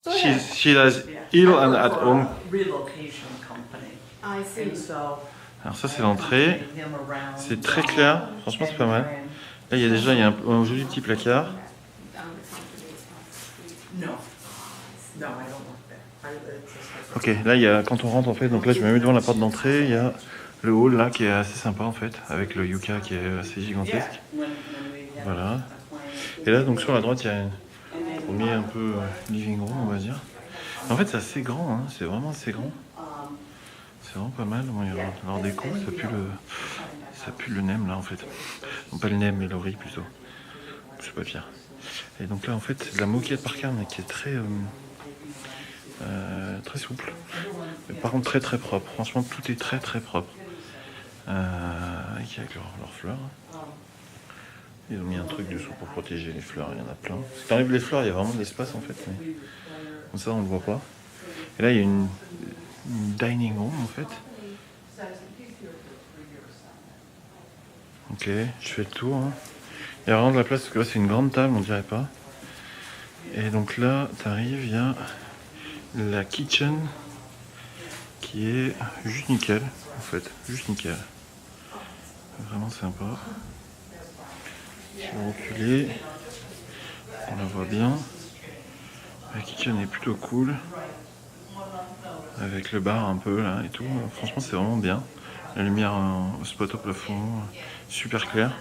She does ill and at home. Relocation company. I see. And so Alors ça c'est l'entrée. C'est très clair. Franchement c'est pas mal. Là il y a déjà un joli petit placard. No. No, I don't work there. Ok, là il y a, quand on rentre en fait, donc là je me mets devant la porte d'entrée, il y a le hall là qui est assez sympa en fait, avec le yucca qui est assez gigantesque. Voilà. Et là donc sur la droite il y a on met un peu living room on va dire. En fait c'est assez grand, hein, c'est vraiment assez grand. C'est vraiment pas mal. Bon, leur déco, ça pue le nem là en fait. Non pas le nem mais le riz plutôt. C'est pas pire. Et donc là en fait la moquette par carte mais qui est très très souple. Mais par contre très très propre. Franchement tout est très très propre. Avec leurs fleurs. Ils ont mis un truc dessous pour protéger les fleurs, il y en a plein. Si tu enlèves les fleurs, il y a vraiment de l'espace en fait. Mais comme ça on le voit pas. Et là il y a une dining room en fait. Ok, je fais le tour. Hein. Il y a vraiment de la place parce que là c'est une grande table, on dirait pas. Et donc là, t'arrives, il y a la kitchen qui est juste nickel en fait, juste nickel. Vraiment sympa. Je vais reculer, on la voit bien. La kitchen est plutôt cool. Avec le bar un peu là et tout. Franchement c'est vraiment bien. La lumière au spot au plafond, super clair.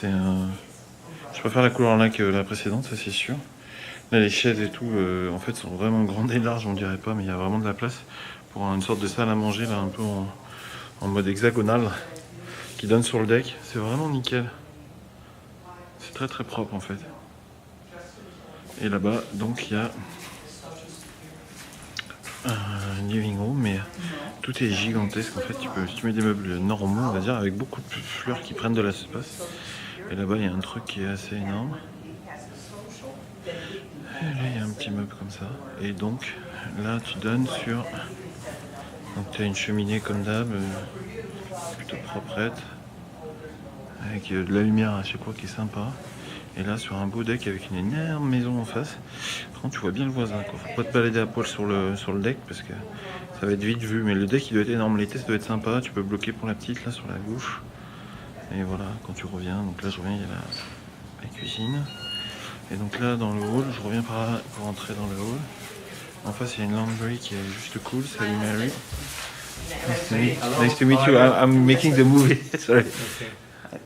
Je préfère la couleur là que la précédente, ça c'est sûr. Là les chaises et tout en fait sont vraiment grandes et larges, on dirait pas, mais il y a vraiment de la place pour une sorte de salle à manger là un peu en mode hexagonal qui donne sur le deck. C'est vraiment nickel. C'est très très propre en fait. Et là-bas donc il y a un living room, mais tout est gigantesque en fait. Si tu mets des meubles normaux, on va dire, avec beaucoup de fleurs qui prennent de l'espace. Et là-bas, il y a un truc qui est assez énorme. Et là, il y a un petit meuble comme ça. Et donc, là, tu donnes sur. Donc, tu as une cheminée comme d'hab, plutôt proprette, avec de la lumière à chaque fois qui est sympa. Et là, sur un beau deck avec une énorme maison en face. Par contre, tu vois bien le voisin, quoi. Faut pas te balader à poil sur le deck parce que ça va être vite vu. Mais le deck, il doit être énorme. L'été, ça doit être sympa. Tu peux bloquer pour la petite, là, sur la gauche. Et voilà, quand tu reviens. Donc là, je reviens, il y a la cuisine. Et donc là, dans le hall, je reviens par là pour entrer dans le hall. En face, il y a une laundry qui est juste cool. Salut Mary. Nice to meet you. I'm making the movie. Sorry.